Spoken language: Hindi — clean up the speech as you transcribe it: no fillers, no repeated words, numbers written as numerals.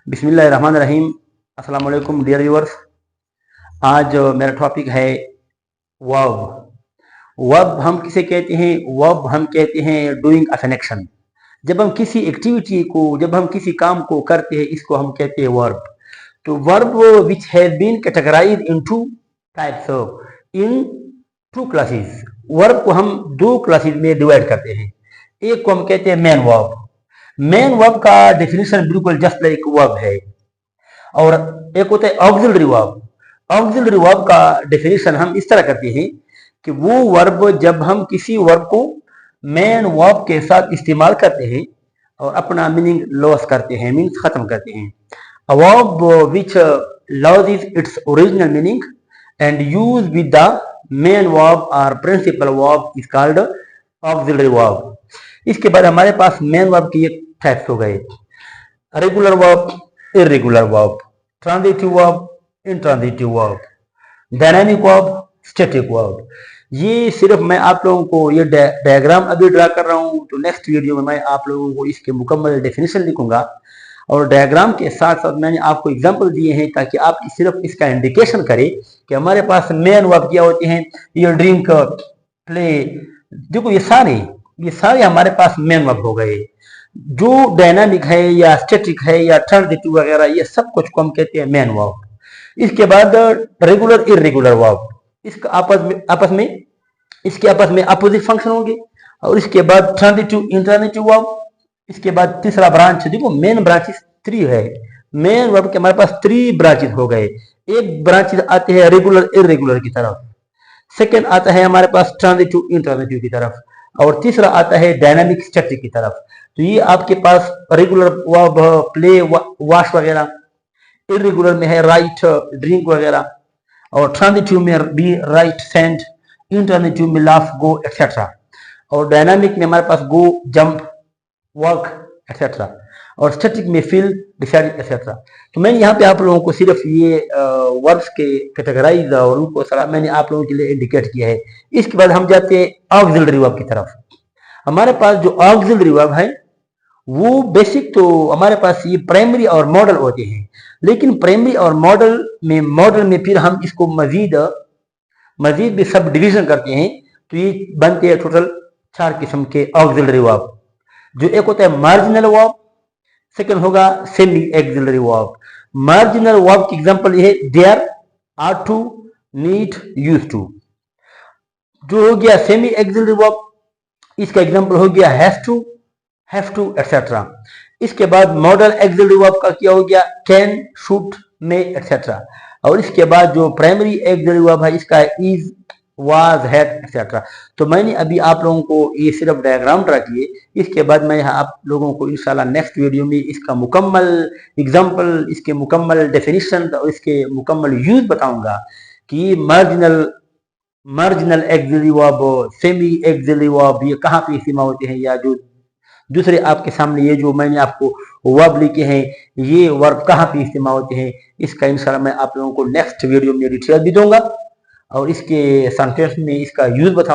बिस्मिल्लाहिर्रहमानिर्रहीम। अस्सलाम वालेकुम डियर व्यूअर्स। आज मेरा टॉपिक है वर्ब। वर्ब हम किसे कहते हैं? वर्ब हम कहते हैं डूइंग ऑफ एन एक्शन। जब हम किसी एक्टिविटी को, जब हम किसी काम को करते हैं, इसको हम कहते हैं वर्ब। तो verb which has been categorized in two types of in two classes. Verb को हम दो क्लासेस में डिवाइड करते हैं। एक को हम कहते हैं मेन वर्ब। मेन वर्ब का डेफिनेशन बिल्कुल जस्ट लाइक वर्ब है। और एक होता है ऑक्सिलरी वर्ब। ऑक्सिलरी वर्ब का डेफिनेशन हम इस तरह करते हैं कि वो वर्ब जब हम किसी वर्ब को मेन वर्ब के साथ इस्तेमाल करते हैं और अपना मीनिंग लॉस करते हैं, मीनिंग खत्म करते हैं। A verb which loses its original meaning and used with the main verb or principal verb is called auxiliary verb. इसके बाद हमारे पास मेन वर्ब की एक टाइप्स हो गए: regular verb, irregular verb, transitive verb, intransitive verb, dynamic verb, static verb. ये सिर्फ मैं आप लोगों को ये डायग्राम अभी ड्रा कर रहा हूँ, तो नेक्स्ट वीडियो में मैं आप लोगों को इसके मुकम्मल डेफिनेशन लिखूंगा और डायग्राम के साथ साथ मैंने आपको एग्जांपल दिए हैं ताकि आप सिर्फ इसका इंडिकेशन करें कि हमारे पास मेन वर्ब क्या होते हैं। ये ड्रिंक, प्ले, देखो ये सारे हमारे पास मेन वर्ब हो गए। जो डायनामिक है या स्टैटिक है या ट्रांजिटिव वगैरह, ये सब कुछ को हम कहते हैं मेन वर्ब। इसके बाद रेगुलर, इरेगुलर वर्ब, इसका आपस में अपोजिट फंक्शन होंगे। और इसके बाद ट्रांजिटिव, इंट्रांजिटिव वर्ब। इसके बाद तीसरा ब्रांच, देखो मेन ब्रांचेस 3 है। मेन वर्ब के हमारे पास 3 ब्रांचेस हो गए। एक ब्रांचेस आते हैं रेगुलर, इरेगुलर की तरफ। सेकेंड आता है हमारे पास ट्रांजिटिव, इंट्रांजिटिव की तरफ। और तीसरा आता है डायनामिक, स्टैटिक की तरफ। तो ये आपके पास रेगुलर वर्ब, प्ले, वॉश वगैरह। इरेगुलर में है राइट, ड्रिंक वगैरह। और ट्रांजिटिव में भी राइट, सेंड। इंट्रांजिटिव में लाफ, गो, एक्सेट्रा। और डायनामिक में हमारे पास गो, जंप, वर्क, एक्सेट्रा। और स्टैटिक में फील, डिसाइड, एक्सेट्रा। तो मैंने यहाँ पे आप लोगों को सिर्फ ये वर्ब्स के कैटेगराइज और उनको सारा मैंने आप लोगों के लिए इंडिकेट किया है। इसके बाद हम जाते हैं ऑक्सिलरी वर्ब की तरफ। हमारे पास जो ऑक्सिलरी वर्ब है वो बेसिक तो हमारे पास ये प्राइमरी और मॉडल होते हैं, लेकिन प्राइमरी और मॉडल में फिर हम इसको मजीद भी सब डिवीजन करते हैं। तो ये बनते हैं टोटल 4 किस्म के ऑक्सिलरी वर्ब। जो एक होता है मार्जिनल वर्ब, सेकंड होगा semi auxiliary verb. Marginal verb की एग्जांपल ये है dare, ought to, need, used to. जो हो गया सेमी एक्सिलरी वर्ब, इसका एग्जांपल हो गया हैव टू, एक्सेट्रा। इसके बाद मॉडल एक्सिलरी वर्ब का क्या हो गया? Can, should, may, etcetera. और इसके बाद जो प्राइमरी एक्सिलरी वर्ब है इसका इज, वाज, हैड, एक्सेट्रा। तो मैंने अभी आप लोगों को ये सिर्फ डायग्राम ड्रा किए। इसके बाद मैं आप लोगों को इंशाल्लाह नेक्स्ट वीडियो में इसका मुकम्मल एग्जांपल, इसके मुकम्मल डेफिनेशन और इसके मुकम्मल यूज बताऊंगा कि marginal axillary verb, semi auxiliary verb ये कहाँ पे इस्तेमाल होते हैं, या जो दूसरे आपके सामने ये जो मैंने आपको वर्ब लिखे हैं ये वर्ब कहाँ पे इस्तेमाल होते हैं। इसका इंशाल्लाह मैं आप लोगों को नेक्स्ट वीडियो में डिटेल भी दूंगा और इसके सेंटेंस में इसका यूज बताऊंगा।